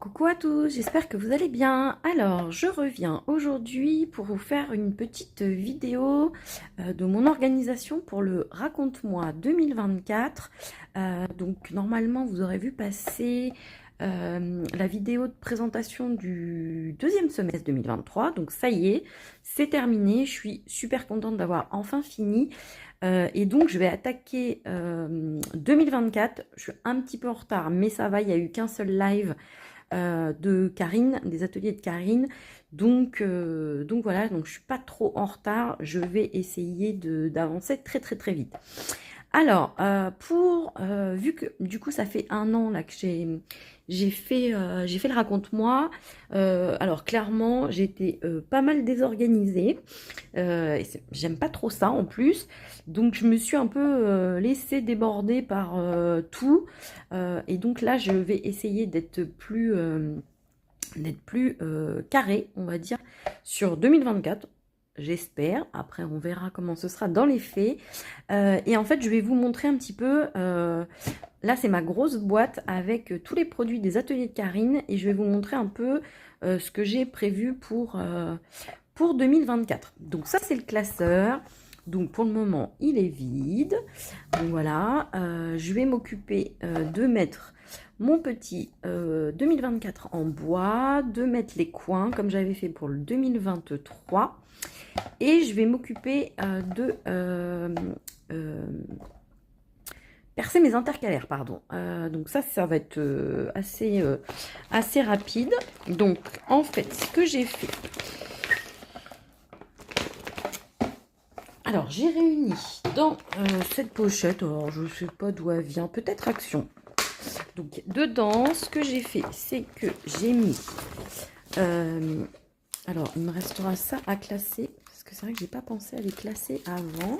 Coucou à tous, j'espère que vous allez bien. Alors, je reviens aujourd'hui pour vous faire une petite vidéo de mon organisation pour le Raconte-moi 2024. Donc, normalement, vous aurez vu passer la vidéo de présentation du deuxième semestre 2023. Donc, ça y est, c'est terminé. Je suis super contente d'avoir enfin fini. Et donc, je vais attaquer 2024. Je suis un petit peu en retard, mais ça va, il n'y a eu qu'un seul live de Karine, des ateliers de Karine. Donc voilà, donc je suis pas trop en retard. Je vais essayer d'avancer très très très vite. Alors, vu que du coup ça fait un an là que j'ai fait le raconte-moi. Alors clairement, j'étais pas mal désorganisée. J'aime pas trop ça en plus. Donc je me suis un peu laissée déborder par tout. Et donc là, je vais essayer d'être plus carré, on va dire, sur 2024. J'espère. Après, on verra comment ce sera dans les faits. Et en fait, je vais vous montrer un petit peu. Là, c'est ma grosse boîte avec tous les produits des ateliers de Karine. Et je vais vous montrer un peu ce que j'ai prévu pour 2024. Donc ça, c'est le classeur. Donc pour le moment, il est vide. Donc voilà, je vais m'occuper de mettre mon petit 2024 en bois, de mettre les coins comme j'avais fait pour le 2023. Et je vais m'occuper de percer mes intercalaires, pardon. Donc ça va être assez rapide. Donc en fait, ce que j'ai fait... Alors, j'ai réuni dans cette pochette, alors je ne sais pas d'où elle vient, peut-être Action. Donc, dedans, ce que j'ai fait, c'est que j'ai mis... alors, il me restera ça à classer, parce que c'est vrai que je n'ai pas pensé à les classer avant.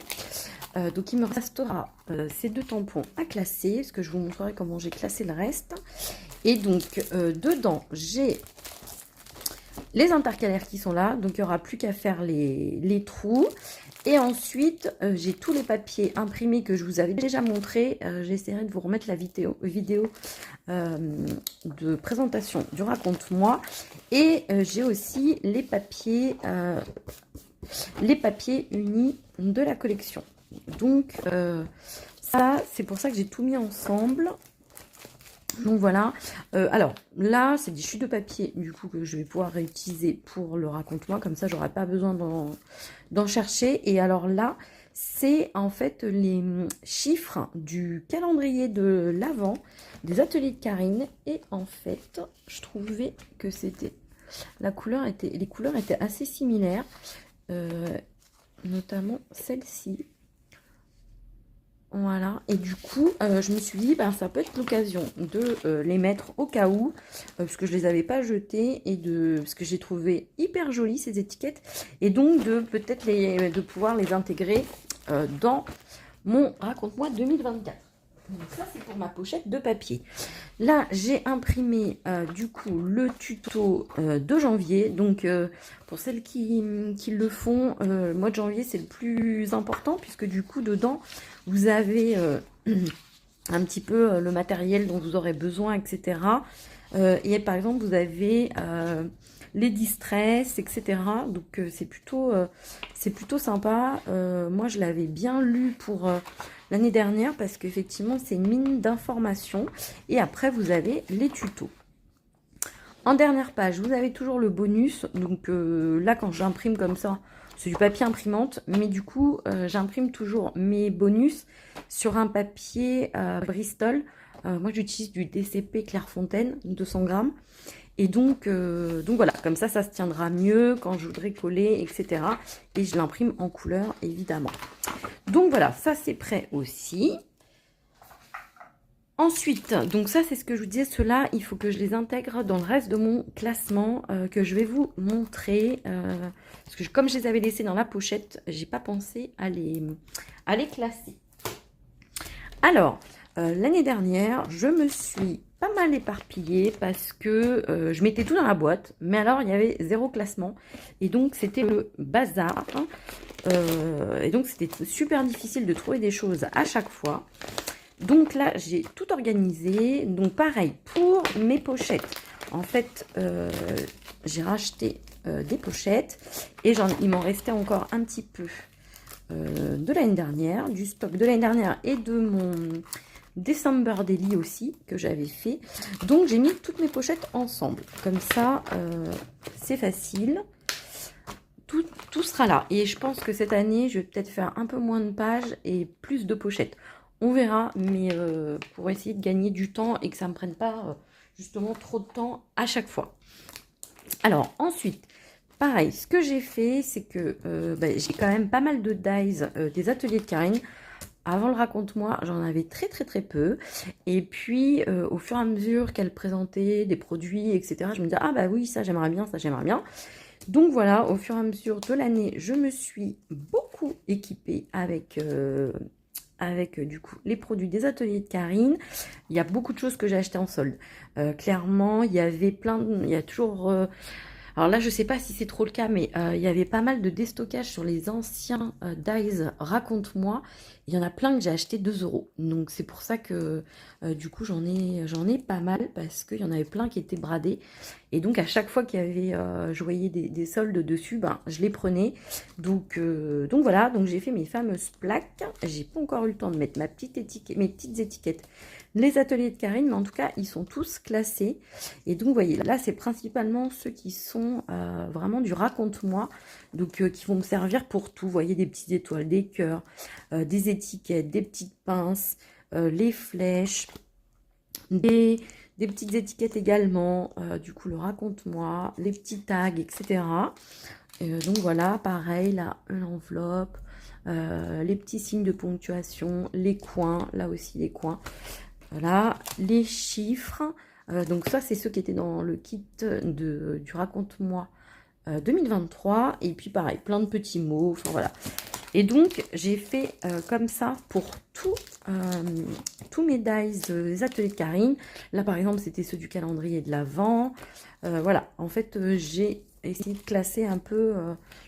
Donc, il me restera ces deux tampons à classer, parce que je vous montrerai comment j'ai classé le reste. Et donc, dedans, j'ai les intercalaires qui sont là, donc il n'y aura plus qu'à faire les trous. Et ensuite, j'ai tous les papiers imprimés que je vous avais déjà montré. J'essaierai de vous remettre la vidéo de présentation du Raconte-moi. Et j'ai aussi les papiers unis de la collection. Donc, ça, c'est pour ça que j'ai tout mis ensemble. Donc voilà, alors là c'est des chutes de papier du coup que je vais pouvoir réutiliser pour le raconte-moi, comme ça j'aurai pas besoin d'en chercher. Et alors là c'est en fait les chiffres du calendrier de l'Avent des ateliers de Karine. Et en fait je trouvais que les couleurs étaient assez similaires, notamment celle-ci. Voilà, et du coup, je me suis dit, ben, ça peut être l'occasion de les mettre au cas où, parce que je les avais pas jetés, parce que j'ai trouvé hyper jolies ces étiquettes, et donc de peut-être de pouvoir les intégrer dans mon Raconte-moi 2024. Donc ça, c'est pour ma pochette de papier. Là, j'ai imprimé du coup le tuto de janvier. Donc pour celles qui le font, le mois de janvier, c'est le plus important, puisque du coup, dedans, vous avez un petit peu le matériel dont vous aurez besoin, etc. Et par exemple, vous avez les distress, etc. Donc c'est plutôt sympa. Moi, je l'avais bien lu pour l'année dernière, parce qu'effectivement, c'est une mine d'informations. Et après, vous avez les tutos. En dernière page, vous avez toujours le bonus. Donc là, quand j'imprime comme ça, c'est du papier imprimante, mais du coup, j'imprime toujours mes bonus sur un papier Bristol. Moi, j'utilise du DCP Clairefontaine, 200 grammes. Et donc voilà, comme ça se tiendra mieux quand je voudrais coller, etc. Et je l'imprime en couleur, évidemment. Donc voilà, ça c'est prêt aussi. Ensuite, donc ça c'est ce que je vous disais, ceux-là, il faut que je les intègre dans le reste de mon classement que je vais vous montrer. Parce que comme je les avais laissés dans la pochette, j'ai pas pensé à les classer. Alors, l'année dernière, je me suis pas mal éparpillée parce que je mettais tout dans la boîte, mais alors il y avait 0 classement. Et donc c'était le bazar. Et donc c'était super difficile de trouver des choses à chaque fois. Donc là, j'ai tout organisé. Donc pareil, pour mes pochettes. En fait, j'ai racheté des pochettes. Et il m'en restait encore un petit peu de l'année dernière. Du stock de l'année dernière et de mon December Daily aussi, que j'avais fait. Donc j'ai mis toutes mes pochettes ensemble. Comme ça, c'est facile. Tout sera là. Et je pense que cette année, je vais peut-être faire un peu moins de pages et plus de pochettes. On verra, mais pour essayer de gagner du temps et que ça ne me prenne pas justement trop de temps à chaque fois. Alors ensuite, pareil, ce que j'ai fait, c'est que j'ai quand même pas mal de dies des ateliers de Karine. Avant le raconte-moi, j'en avais très peu. Et puis, au fur et à mesure qu'elle présentait des produits, etc., je me disais, ah bah oui, ça j'aimerais bien, ça j'aimerais bien. Donc voilà, au fur et à mesure de l'année, je me suis beaucoup équipée avec du coup les produits des ateliers de Karine. Il y a beaucoup de choses que j'ai achetées en solde. Clairement, il y avait il y a toujours... alors là, je ne sais pas si c'est trop le cas, mais il y avait pas mal de déstockage sur les anciens dies Raconte-moi. Il y en a plein que j'ai acheté 2 euros. Donc c'est pour ça que du coup j'en ai pas mal parce qu'il y en avait plein qui étaient bradés. Et donc à chaque fois qu'il y avait, je voyais des soldes dessus, ben, je les prenais. Donc voilà, donc j'ai fait mes fameuses plaques. J'ai pas encore eu le temps de mettre mes petites étiquettes. Les ateliers de Karine, mais en tout cas, ils sont tous classés. Et donc, vous voyez, là, c'est principalement ceux qui sont vraiment du raconte-moi. Donc, qui vont me servir pour tout. Vous voyez, des petites étoiles, des cœurs, des étiquettes, des petites pinces, les flèches, des petites étiquettes également. Du coup, le raconte-moi, les petits tags, etc. Donc, voilà, pareil, là, l'enveloppe. Les petits signes de ponctuation, les coins, là aussi les coins. Voilà, les chiffres. Donc ça, c'est ceux qui étaient dans le kit du Raconte-moi 2023. Et puis pareil, plein de petits mots. Enfin voilà. Et donc, j'ai fait comme ça pour tous mes dies des ateliers de Karine. Là, par exemple, c'était ceux du calendrier de l'Avent. Voilà, en fait, j'ai essayé de classer un peu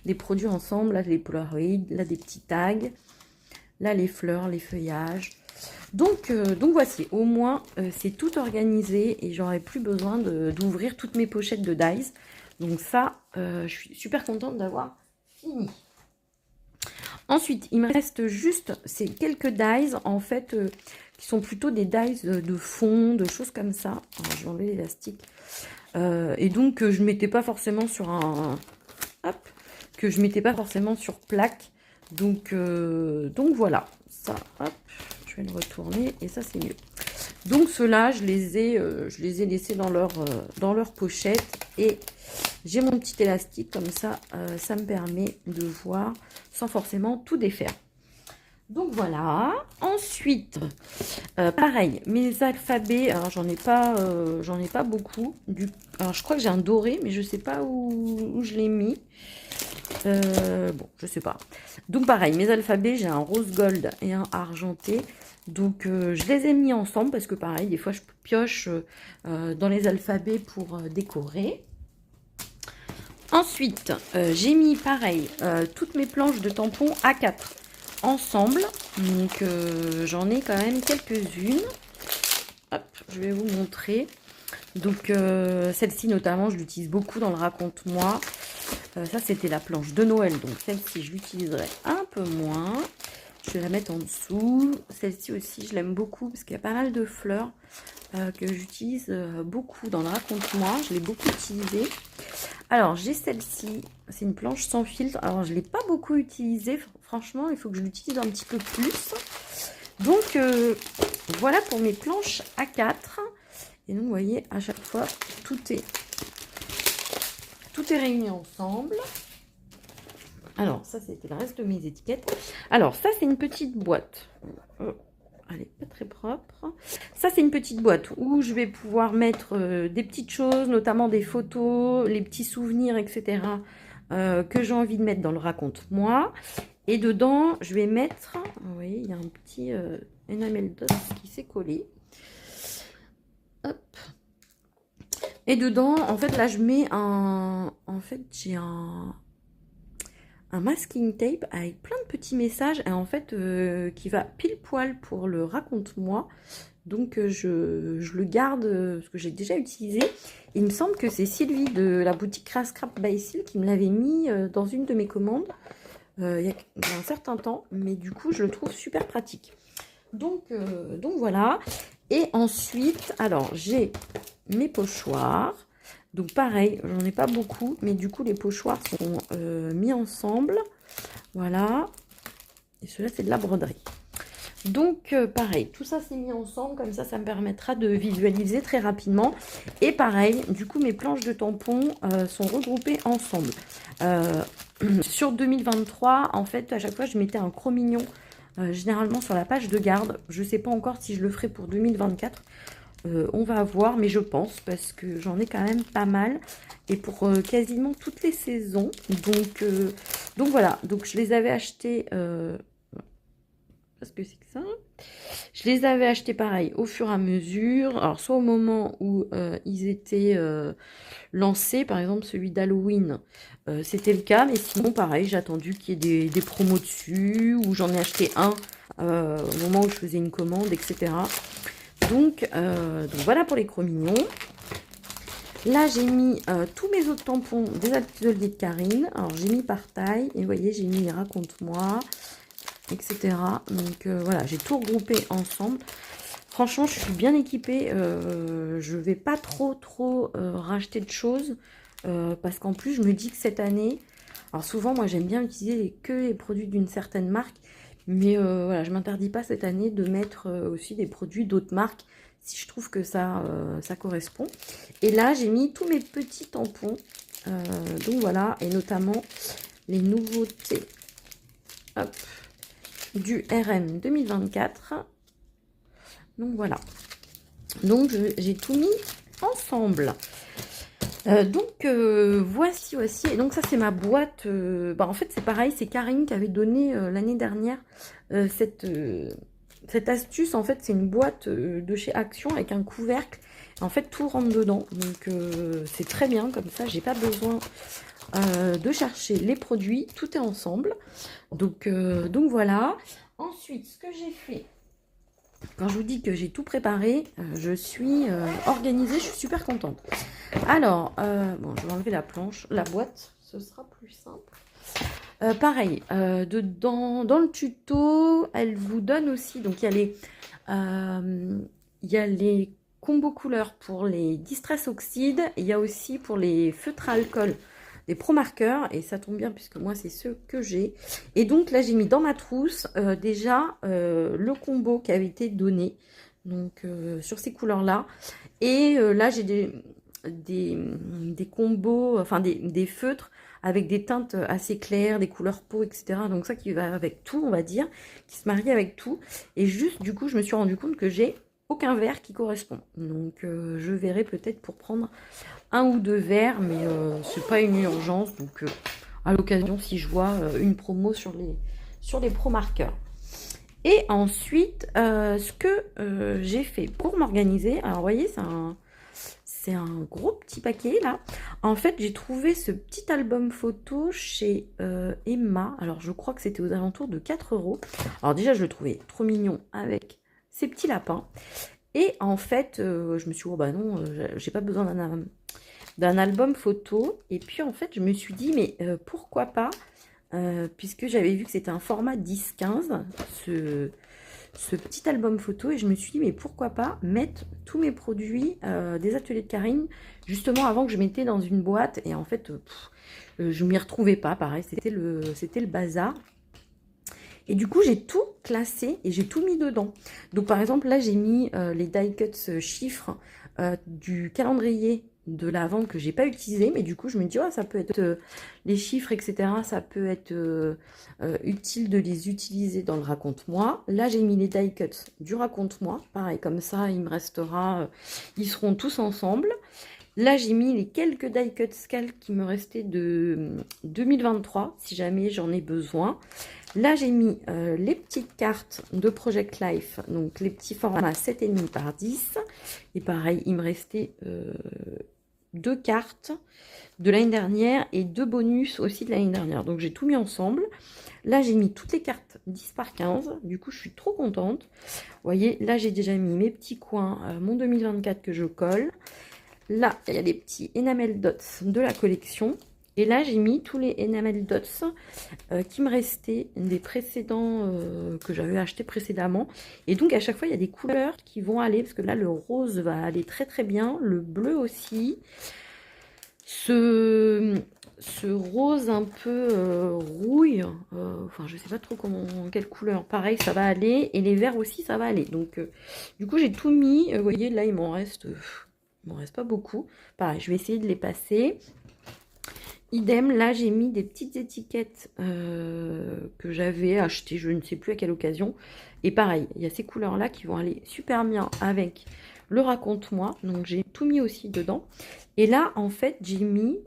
les produits ensemble. Là, les Polaroid, là, des petits tags. Là, les fleurs, les feuillages. Donc voici, au moins c'est tout organisé et j'aurai plus besoin d'ouvrir toutes mes pochettes de dies. Donc ça, je suis super contente d'avoir fini. Ensuite, il me reste juste ces quelques dies en fait qui sont plutôt des dies de fond, de choses comme ça. Alors, je vais enlever l'élastique. Et donc je ne mettais pas forcément sur que je mettais pas forcément sur plaque. Donc voilà, ça, hop. Je vais le retourner et ça c'est mieux. Donc ceux-là, je les ai laissés dans leur pochette et j'ai mon petit élastique comme ça, ça me permet de voir sans forcément tout défaire. Donc voilà. Ensuite, pareil, mes alphabets, alors j'en ai pas beaucoup. Alors je crois que j'ai un doré, mais je sais pas où je l'ai mis. Bon, je sais pas. Donc pareil, mes alphabets, j'ai un rose gold et un argenté. Donc je les ai mis ensemble parce que pareil, des fois je pioche dans les alphabets pour décorer. Ensuite, j'ai mis pareil toutes mes planches de tampons A4 ensemble. Donc j'en ai quand même quelques-unes. Hop, je vais vous montrer. Donc celle-ci notamment, je l'utilise beaucoup dans le raconte-moi. Ça, c'était la planche de Noël. Donc, celle-ci, je l'utiliserai un peu moins. Je vais la mettre en dessous. Celle-ci aussi, je l'aime beaucoup parce qu'il y a pas mal de fleurs que j'utilise beaucoup dans le raconte-moi. Je l'ai beaucoup utilisée. Alors, j'ai celle-ci. C'est une planche sans filtre. Alors, je ne l'ai pas beaucoup utilisée. Franchement, il faut que je l'utilise un petit peu plus. Donc, voilà pour mes planches A4. Et donc, vous voyez, à chaque fois, tout est réuni ensemble. Alors, ça, c'était le reste de mes étiquettes. Alors, ça, c'est une petite boîte. Elle est pas très propre. Ça, c'est une petite boîte où je vais pouvoir mettre des petites choses, notamment des photos, les petits souvenirs, etc. Que j'ai envie de mettre dans le raconte-moi. Et dedans, je vais mettre... Vous voyez, il y a un petit enamel d'os qui s'est collé. Hop. Et dedans, en fait, là, je mets un... En fait, j'ai un un masking tape avec plein de petits messages et en fait qui va pile poil pour le raconte-moi. Donc je le garde parce que j'ai déjà utilisé. Il me semble que c'est Sylvie de la boutique Scrap by Sil qui me l'avait mis dans une de mes commandes il y a un certain temps. Mais du coup, je le trouve super pratique. Donc voilà. Et ensuite, alors j'ai mes pochoirs. Donc pareil, j'en ai pas beaucoup. Mais du coup, les pochoirs sont mis ensemble. Voilà. Et cela, c'est de la broderie. Donc pareil, tout ça c'est mis ensemble, comme ça me permettra de visualiser très rapidement. Et pareil, du coup mes planches de tampons sont regroupées ensemble. Sur 2023, en fait, à chaque fois je mettais un cro-mignon, généralement sur la page de garde. Je ne sais pas encore si je le ferai pour 2024. On va voir, mais je pense, parce que j'en ai quand même pas mal. Et pour quasiment toutes les saisons. Donc voilà, donc je les avais achetés... parce que c'est que ça. Je les avais achetés pareil au fur et à mesure. Alors soit au moment où ils étaient lancés, par exemple celui d'Halloween, c'était le cas. Mais sinon pareil, j'ai attendu qu'il y ait des promos dessus, ou j'en ai acheté un au moment où je faisais une commande, etc. Donc voilà pour les cro-mignons. Là, j'ai mis tous mes autres tampons des ateliers de Karine. Alors, j'ai mis par taille. Et vous voyez, j'ai mis raconte-moi, etc. Donc voilà, j'ai tout regroupé ensemble. Franchement, je suis bien équipée. Je vais pas trop racheter de choses parce qu'en plus, je me dis que cette année, alors souvent, moi, j'aime bien utiliser que les produits d'une certaine marque, mais voilà, je m'interdis pas cette année de mettre aussi des produits d'autres marques si je trouve que ça correspond. Et là, j'ai mis tous mes petits tampons. Donc voilà, et notamment les nouveautés. Hop, du RM 2024. Donc voilà. Donc j'ai tout mis ensemble. Voici aussi. Et donc ça c'est ma boîte. En fait c'est pareil, c'est Karine qui avait donné l'année dernière cette astuce. En fait c'est une boîte de chez Action avec un couvercle. En fait tout rentre dedans. Donc c'est très bien comme ça. J'ai pas besoin de chercher les produits. Tout est ensemble. Donc voilà. Ensuite, ce que j'ai fait, quand je vous dis que j'ai tout préparé, je suis organisée, je suis super contente. Alors, bon, je vais enlever la planche, la boîte, ce sera plus simple. Pareil, dans le tuto, elle vous donne aussi, donc il y a les combos couleurs pour les Distress Oxyde, il y a aussi pour les feutres à alcool des Pro Marqueurs, et ça tombe bien puisque moi c'est ceux que j'ai. Et donc là j'ai mis dans ma trousse déjà le combo qui avait été donné, donc sur ces couleurs là. Et là j'ai des combos, enfin des feutres avec des teintes assez claires, des couleurs peau, etc. Donc ça qui va avec tout, on va dire, qui se marie avec tout. Et juste du coup je me suis rendu compte que j'ai aucun vert qui correspond. Donc je verrai peut-être pour prendre un ou deux verres, mais c'est pas une urgence. Donc à l'occasion, si je vois une promo sur les Pro Marqueurs. Et ensuite, ce que j'ai fait pour m'organiser, alors vous voyez, c'est un gros petit paquet là. En fait, j'ai trouvé ce petit album photo chez Emma. Alors, je crois que c'était aux alentours de 4 €. Alors déjà, je le trouvais trop mignon avec ces petits lapins. Et en fait, je me suis dit, oh bah non, j'ai pas besoin d'un album photo. Et puis en fait, je me suis dit, mais pourquoi pas, puisque j'avais vu que c'était un format 10-15, ce petit album photo, et je me suis dit, mais pourquoi pas mettre tous mes produits des ateliers de Karine, justement avant que je mettais dans une boîte. Et en fait, je m'y retrouvais pas, pareil, c'était le bazar. Et du coup, j'ai tout classé et j'ai tout mis dedans. Donc, par exemple, là, j'ai mis les die cuts chiffres du calendrier de la vente que j'ai pas utilisé. Mais du coup, je me dis, oh, ça peut être les chiffres, etc. Ça peut être utile de les utiliser dans le raconte-moi. Là, j'ai mis les die cuts du raconte-moi. Pareil, comme ça, il me restera, ils seront tous ensemble. Là, j'ai mis les quelques die cuts scalp qui me restaient de 2023, si jamais j'en ai besoin. Là, j'ai mis les petites cartes de Project Life, donc les petits formats 7,5 par 10. Et pareil, il me restait 2 cartes de l'année dernière et 2 bonus aussi de l'année dernière. Donc j'ai tout mis ensemble. Là, j'ai mis toutes les cartes 10 par 15. Du coup, je suis trop contente. Vous voyez, là, j'ai déjà mis mes petits coins, mon 2024 que je colle. Là, il y a des petits enamel dots de la collection. Et là, j'ai mis tous les enamel dots qui me restaient des précédents que j'avais acheté précédemment. Et donc, à chaque fois, il y a des couleurs qui vont aller. Parce que là, le rose va aller très très bien. Le bleu aussi. Ce rose un peu rouille, enfin je sais pas trop quelle couleur, pareil ça va aller, et les verts aussi ça va aller. Donc du coup j'ai tout mis, vous voyez là il m'en reste pas beaucoup. Pareil, je vais essayer de les passer. Idem, là j'ai mis des petites étiquettes que j'avais achetées, je ne sais plus à quelle occasion. Et pareil, il y a ces couleurs là qui vont aller super bien avec le raconte-moi. Donc j'ai tout mis aussi dedans. Et là en fait j'ai mis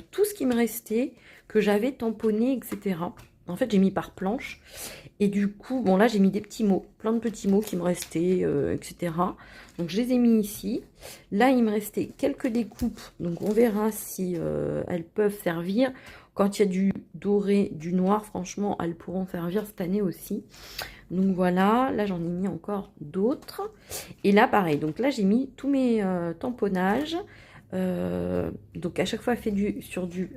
tout ce qui me restait, que j'avais tamponné, etc. En fait j'ai mis par planche. Et du coup, bon là j'ai mis des petits mots, plein de petits mots qui me restaient, etc. Donc je les ai mis ici. Là il me restait quelques découpes, donc on verra si elles peuvent servir. Quand il y a du doré, du noir, franchement elles pourront servir cette année aussi. Donc voilà, là j'en ai mis encore d'autres. Et là pareil, donc là j'ai mis tous mes tamponnages. Donc à chaque fois fait sur du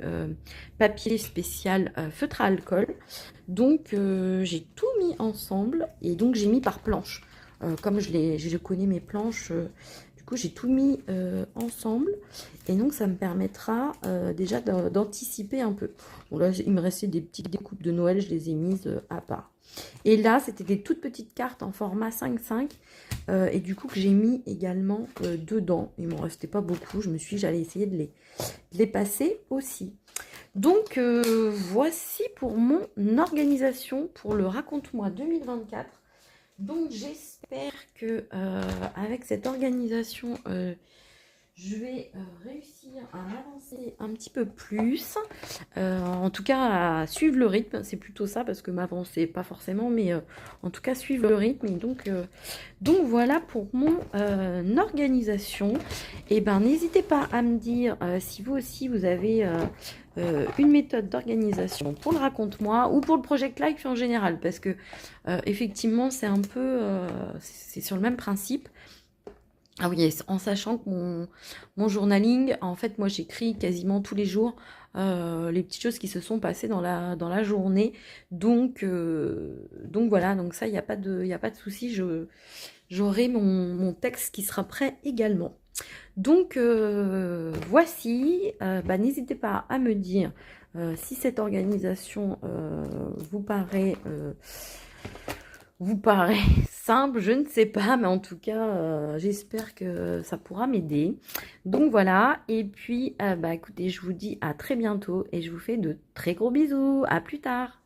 papier spécial feutre à alcool. Donc j'ai tout mis ensemble et donc j'ai mis par planche. Comme je connais mes planches, du coup j'ai tout mis ensemble et donc ça me permettra déjà d'anticiper un peu. Bon là il me restait des petites découpes de Noël, je les ai mises à part. Et là c'était des toutes petites cartes en format 5-5 et du coup que j'ai mis également dedans. Il m'en restait pas beaucoup, je me suis dit j'allais essayer de les passer aussi. Donc voici pour mon organisation pour le Raconte-moi 2024. Donc j'espère que avec cette organisation, je vais réussir à avancer un petit peu plus. En tout cas, à suivre le rythme, c'est plutôt ça, parce que m'avancer, pas forcément, mais en tout cas suivre le rythme. Et donc voilà pour mon organisation. Et ben n'hésitez pas à me dire si vous aussi vous avez une méthode d'organisation pour le raconte-moi ou pour le Project Life en général, parce que effectivement c'est un peu c'est sur le même principe. Ah oui, en sachant que mon journaling, en fait moi j'écris quasiment tous les jours les petites choses qui se sont passées dans la journée, donc voilà, donc ça il n'y a pas de souci, j'aurai mon texte qui sera prêt également. Donc voici, n'hésitez pas à me dire si cette organisation vous paraît simple, je ne sais pas, mais en tout cas j'espère que ça pourra m'aider. Donc voilà, et puis écoutez, je vous dis à très bientôt et je vous fais de très gros bisous, à plus tard.